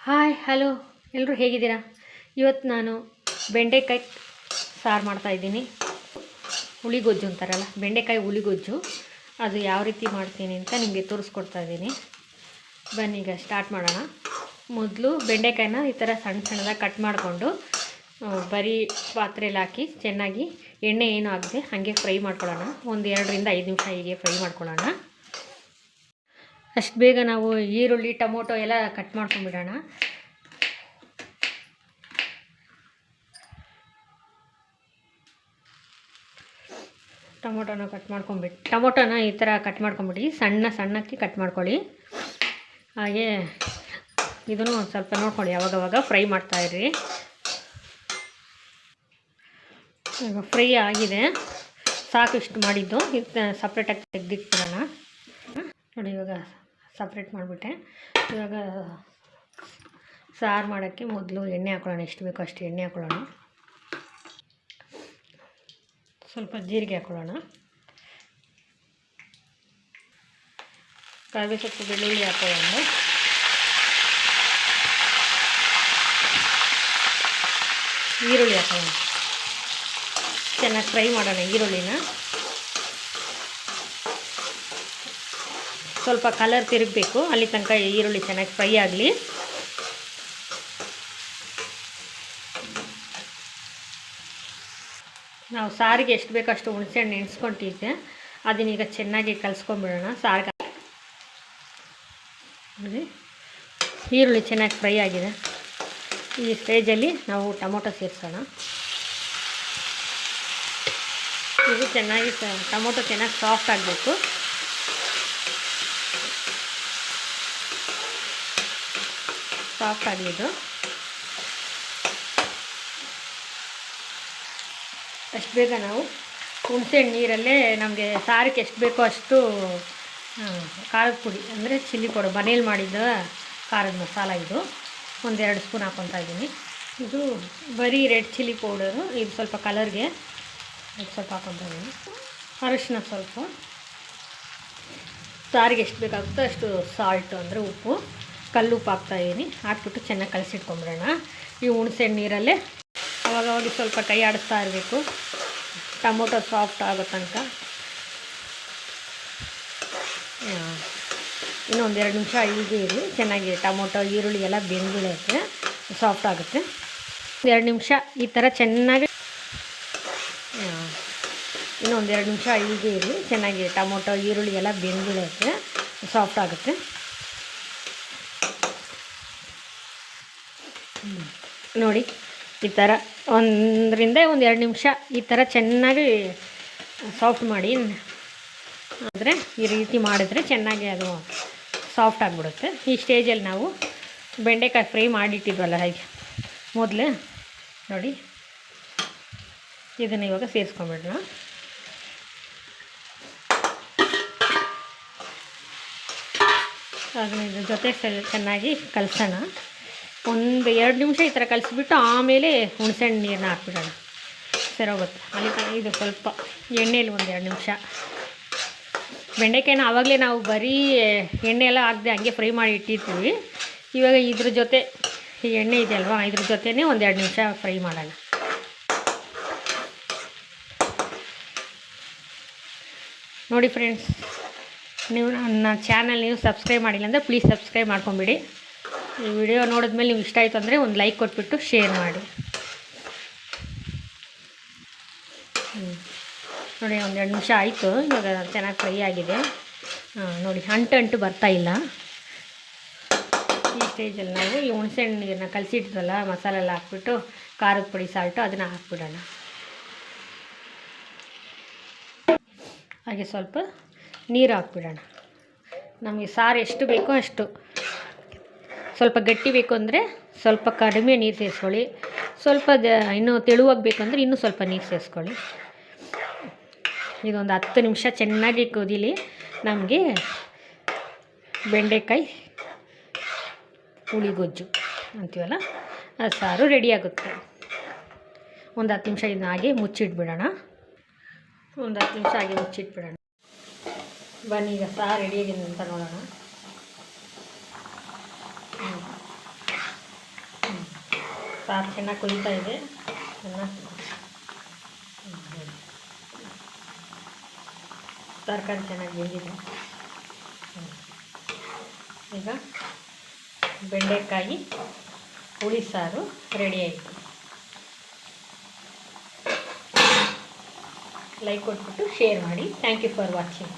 Hi hello ಎಲ್ಲರೂ ಹೇಗಿದ್ದೀರಾ? ಇವತ್ತು ನಾನು ಬೆಂಡೆಕಾಯಿ ಸಾರು ಮಾಡ್ತಾಯಿದ್ದೀನಿ. ಹುಳಿಗೊಜ್ಜು ಅಂತಾರಲ್ಲ, ಬೆಂಡೆಕಾಯಿ ಹುಳಿಗೊಜ್ಜು. ಅದು ಯಾವ ರೀತಿ ಮಾಡ್ತೀನಿ ಅಂತ ನಿಮಗೆ ತೋರಿಸ್ಕೊಡ್ತಾ ಇದ್ದೀನಿ. ಬನ್ನಿ ಈಗ ಸ್ಟಾರ್ಟ್ ಮಾಡೋಣ. ಮೊದಲು ಬೆಂಡೆಕಾಯಿನ ಈ ಥರ ಸಣ್ಣ ಸಣ್ಣದಾಗಿ ಕಟ್ ಮಾಡಿಕೊಂಡು ಬರೀ ಪಾತ್ರೆಯಲ್ಲಿ ಹಾಕಿ ಚೆನ್ನಾಗಿ ಎಣ್ಣೆ ಏನು ಆಗದೆ ಹಾಗೆ ಫ್ರೈ ಮಾಡ್ಕೊಳ್ಳೋಣ. ಒಂದು 2ರಿಂದ 5 ನಿಮಿಷ ಹೀಗೆ ಫ್ರೈ ಮಾಡ್ಕೊಳ್ಳೋಣ. ಅಷ್ಟು ಬೇಗ ನಾವು ಈರುಳ್ಳಿ ಟೊಮೊಟೊ ಎಲ್ಲ ಕಟ್ ಮಾಡ್ಕೊಂಡ್ಬಿಡೋಣ. ಟೊಮೊಟೊನ ಈ ಥರ ಕಟ್ ಮಾಡ್ಕೊಂಬಿಡಿ, ಸಣ್ಣಕ್ಕೆ ಕಟ್ ಮಾಡ್ಕೊಳ್ಳಿ. ಹಾಗೆ ಇದನ್ನು ಒಂದು ಸ್ವಲ್ಪ ನೋಡ್ಕೊಳ್ಳಿ, ಅವಾಗವಾಗ ಫ್ರೈ ಮಾಡ್ತಾಯಿರ್ರಿ. ಈಗ ಫ್ರೈ ಆಗಿದೆ, ಸಾಕು ಇಷ್ಟು ಮಾಡಿದ್ದು. ಇದು ಸಪ್ರೇಟಾಗಿ ತೆಗೆದಿಟ್ಬಿಡೋಣ. ನೋಡಿ, ಇವಾಗ ಸಪ್ರೇಟ್ ಮಾಡಿಬಿಟ್ಟೆ. ಇವಾಗ ಸಾರು ಮಾಡೋಕ್ಕೆ ಮೊದಲು ಎಣ್ಣೆ ಹಾಕೊಳ್ಳೋಣ. ಎಷ್ಟು ಬೇಕೋ ಅಷ್ಟು ಎಣ್ಣೆ ಹಾಕೊಳ್ಳೋಣ. ಸ್ವಲ್ಪ ಜೀರಿಗೆ ಹಾಕೊಳ್ಳೋಣ. ಕರಿಬೇವು ಸೊಪ್ಪು, ಬೆಳ್ಳುಳ್ಳಿ ಹಾಕೊಳ್ಳೋಣ. ಈರುಳ್ಳಿ ಹಾಕೊಳ್ಳೋಣ. ಚೆನ್ನಾಗಿ ಫ್ರೈ ಮಾಡೋಣ ಈರುಳ್ಳಿನ. ಸ್ವಲ್ಪ ಕಲರ್ ತಿರುಗಬೇಕು, ಅಲ್ಲಿ ತನಕ ಈರುಳ್ಳಿ ಚೆನ್ನಾಗಿ ಫ್ರೈ ಆಗಲಿ. ನಾವು ಸಾರಿಗೆ ಎಷ್ಟು ಬೇಕೋ ಅಷ್ಟು ಹುಣಸೆಹಣ್ಣು ನೆನೆಸ್ಕೊಂಡಿದ್ದೆ, ಅದನ್ನೀಗ ಚೆನ್ನಾಗಿ ಕಲಿಸ್ಕೊಂಡ್ಬಿಡೋಣ ಸಾರಿಗೆ. ನೋಡಿ, ಈರುಳ್ಳಿ ಚೆನ್ನಾಗಿ ಫ್ರೈ ಆಗಿದೆ. ಈ ಸ್ಟೇಜಲ್ಲಿ ನಾವು ಟೊಮೊಟೊ ಸೇರಿಸೋಣ. ಇದು ಚೆನ್ನಾಗಿ ಟೊಮೊಟೊ ಚೆನ್ನಾಗಿ ಸಾಫ್ಟ್ ಆಗಬೇಕು. ಸಾಫ್ಟ್ ಆಗಿದ್ದು ಅಷ್ಟು ಬೇಗ ನಾವು ಹುಣಸೆಹಣ್ಣು ನೀರಲ್ಲೇ ನಮಗೆ ಸಾರಿಗೆ ಎಷ್ಟು ಬೇಕೋ ಅಷ್ಟು ಖಾರದ ಪುಡಿ, ಅಂದರೆ ಚಿಲ್ಲಿ ಪೌಡರ್, ಮನೇಲಿ ಮಾಡಿದ ಖಾರದ ಮಸಾಲ. ಇದು 1-2 ಸ್ಪೂನ್ ಹಾಕ್ಕೊತಾ ಇದ್ದೀನಿ. ಇದು ಬರೀ ರೆಡ್ ಚಿಲ್ಲಿ ಪೌಡರು, ಇದು ಸ್ವಲ್ಪ ಕಲರ್ಗೆ ಸ್ವಲ್ಪ ಹಾಕ್ಕೊತಾ ಇದ್ದೀನಿ. ಅರಿಶಿನ ಸ್ವಲ್ಪ, ಸಾರಿಗೆ ಎಷ್ಟು ಬೇಕಾಗುತ್ತೋ ಅಷ್ಟು ಸಾಲ್ಟು ಅಂದರೆ ಉಪ್ಪು, ಕಲ್ಲುಪ್ಪು ಹಾಕ್ತಾಯಿದ್ದೀನಿ. ಹಾಕ್ಬಿಟ್ಟು ಚೆನ್ನಾಗಿ ಕಲಸಿಟ್ಕೊಂಬಿಡೋಣ ಈ ಹುಣಸೆಹಣ್ಣು ನೀರಲ್ಲೇ. ಅವಾಗವಾಗ ಸ್ವಲ್ಪ ಕೈ ಆಡಿಸ್ತಾ ಇರಬೇಕು, ಟೊಮೊಟೊ ಸಾಫ್ಟ್ ಆಗೋ ತನಕ. ಇನ್ನೊಂದು 2 ನಿಮಿಷ ಹೀಗೆ ಇರಲಿ. ಚೆನ್ನಾಗಿ ಟೊಮೊಟೊ ಈರುಳ್ಳಿ ಎಲ್ಲ ಬೆಂದ್ಬಿಡುತ್ತೆ, ಸಾಫ್ಟ್ ಆಗುತ್ತೆ. 2 ನಿಮಿಷ ಈ ಥರ ಚೆನ್ನಾಗಿ, ಇನ್ನೊಂದು 2 ನಿಮಿಷ ಹೀಗೆ ಇರಲಿ. ಚೆನ್ನಾಗಿ ಟೊಮೊಟೊ ಈರುಳ್ಳಿ ಎಲ್ಲ ಬೆಂದ್ಬಿಡುತ್ತೆ, ಸಾಫ್ಟ್ ಆಗುತ್ತೆ. ನೋಡಿ, ಈ ಥರ 1ರಿಂದ 2 ನಿಮಿಷ ಈ ಥರ ಚೆನ್ನಾಗಿ ಸಾಫ್ಟ್ ಮಾಡಿ. ಆದರೆ ಈ ರೀತಿ ಮಾಡಿದ್ರೆ ಚೆನ್ನಾಗಿ ಅದು ಸಾಫ್ಟ್ ಆಗಿಬಿಡುತ್ತೆ. ಈ ಸ್ಟೇಜಲ್ಲಿ ನಾವು ಬೆಂಡೆಕಾಯಿ ಫ್ರೈ ಮಾಡಿಟ್ಟಿದ್ವಲ್ಲ ಹಾಗೆ ಮೊದಲೇ, ನೋಡಿ ಇದನ್ನು ಇವಾಗ ಸೇರಿಸ್ಕೊಂಬಿಡೋಣ. ಅದನ್ನ ಇದ್ರ ಜೊತೆ ಚೆನ್ನಾಗಿ ಕಲಸೋಣ. 1-2 ನಿಮಿಷ ಈ ಥರ ಕಲಿಸ್ಬಿಟ್ಟು ಆಮೇಲೆ ಹುಣಸೆಹಣ್ಣು ನೀರನ್ನ ಹಾಕ್ಬಿಡೋಣ, ಸರೋಗುತ್ತೆ. ಅಲ್ಲಿ ಇದು ಸ್ವಲ್ಪ ಎಣ್ಣೆಯಲ್ಲಿ 1-2 ನಿಮಿಷ. ಬೆಂಡೆಕಾಯಿನ ಆವಾಗಲೇ ನಾವು ಬರೀ ಎಣ್ಣೆ ಎಲ್ಲ ಹಾಕದೆ ಹಂಗೆ ಫ್ರೈ ಮಾಡಿ ಇಟ್ಟಿರ್ತೀವಿ. ಇವಾಗ ಇದ್ರ ಜೊತೆ ಈ ಎಣ್ಣೆ ಇದೆಯಲ್ವಾ, ಇದ್ರ ಜೊತೆನೇ 1-2 ನಿಮಿಷ ಫ್ರೈ ಮಾಡೋಣ. ನೋಡಿ ಫ್ರೆಂಡ್ಸ್, ನೀವು ನನ್ನ ಚಾನಲ್ ನೀವು ಸಬ್ಸ್ಕ್ರೈಬ್ ಮಾಡಿಲ್ಲ ಅಂದರೆ ಪ್ಲೀಸ್ ಸಬ್ಸ್ಕ್ರೈಬ್ ಮಾಡ್ಕೊಂಬಿಡಿ. ಈ ವಿಡಿಯೋ ನೋಡಿದ್ಮೇಲೆ ನೀವು ಇಷ್ಟ ಆಯಿತು ಅಂದರೆ ಒಂದು ಲೈಕ್ ಕೊಟ್ಬಿಟ್ಟು ಶೇರ್ ಮಾಡಿ. ನೋಡಿ, 1-2 ನಿಮಿಷ ಆಯಿತು. ಇವಾಗ ಚೆನ್ನಾಗಿ ಫ್ರೈ ಆಗಿದೆ. ನೋಡಿ, ಅಂಟು ಬರ್ತಾಯಿಲ್ಲ. ಈ ಸ್ಟೇಜಲ್ಲಿ ನಾವು ಈ ಹುಣಸೆಹಣ್ಣು ನೀರನ್ನ ಕಲಸಿಟ್ಟಿದ್ವಲ್ಲ, ಮಸಾಲೆ ಎಲ್ಲ ಹಾಕ್ಬಿಟ್ಟು ಖಾರದ ಪುಡಿ, ಸಾಲ್ಟು ಅದನ್ನು ಹಾಕ್ಬಿಡೋಣ. ಹಾಗೆ ಸ್ವಲ್ಪ ನೀರು ಹಾಕ್ಬಿಡೋಣ. ನಮಗೆ ಸಾರು ಎಷ್ಟು ಬೇಕೋ ಅಷ್ಟು. ಸ್ವಲ್ಪ ಗಟ್ಟಿ ಬೇಕು ಅಂದರೆ ಸ್ವಲ್ಪ ಕಡಿಮೆ ನೀರು ಸೇರಿಸ್ಕೊಳ್ಳಿ. ಸ್ವಲ್ಪ ಇನ್ನೂ ತೆಳುವಾಗಿ ಬೇಕಂದರೆ ಇನ್ನೂ ಸ್ವಲ್ಪ ನೀರು ಸೇರಿಸ್ಕೊಳ್ಳಿ. ಇದೊಂದು 10 ನಿಮಿಷ ಚೆನ್ನಾಗಿ ಕುದೀಲಿ. ನಮಗೆ ಬೆಂಡೆಕಾಯಿ ಹುಳಿಗೊಜ್ಜು ಅಂತೀವಲ್ಲ, ಅದು ಸಾರು ರೆಡಿ ಆಗುತ್ತೆ. ಒಂದು 10 ನಿಮಿಷ ಇದನ್ನ ಹಾಗೆ ಮುಚ್ಚಿಟ್ಬಿಡೋಣ. ಒಂದು 10 ನಿಮಿಷ ಹಾಗೆ ಮುಚ್ಚಿಟ್ಬಿಡೋಣ. ಬನ್ನಿ, ಈಗ ಸಾರು ರೆಡಿಯಾಗಿದೆ ಅಂತ ನೋಡೋಣ. ಸಾರು ಚೆನ್ನಾಗಿ ಕುದೀತಾ ಇದೆ. ಚೆನ್ನಾಗಿ ತರಕಾರಿ ಚೆನ್ನಾಗಿ ಬೆಂದಿದೆ. ಈಗ ಬೆಂಡೆಕಾಯಿ ಹುಳಿ ಸಾರು ರೆಡಿ ಆಯಿತು. ಲೈಕ್ ಕೊಟ್ಬಿಟ್ಟು ಶೇರ್ ಮಾಡಿ. Thank you for watching.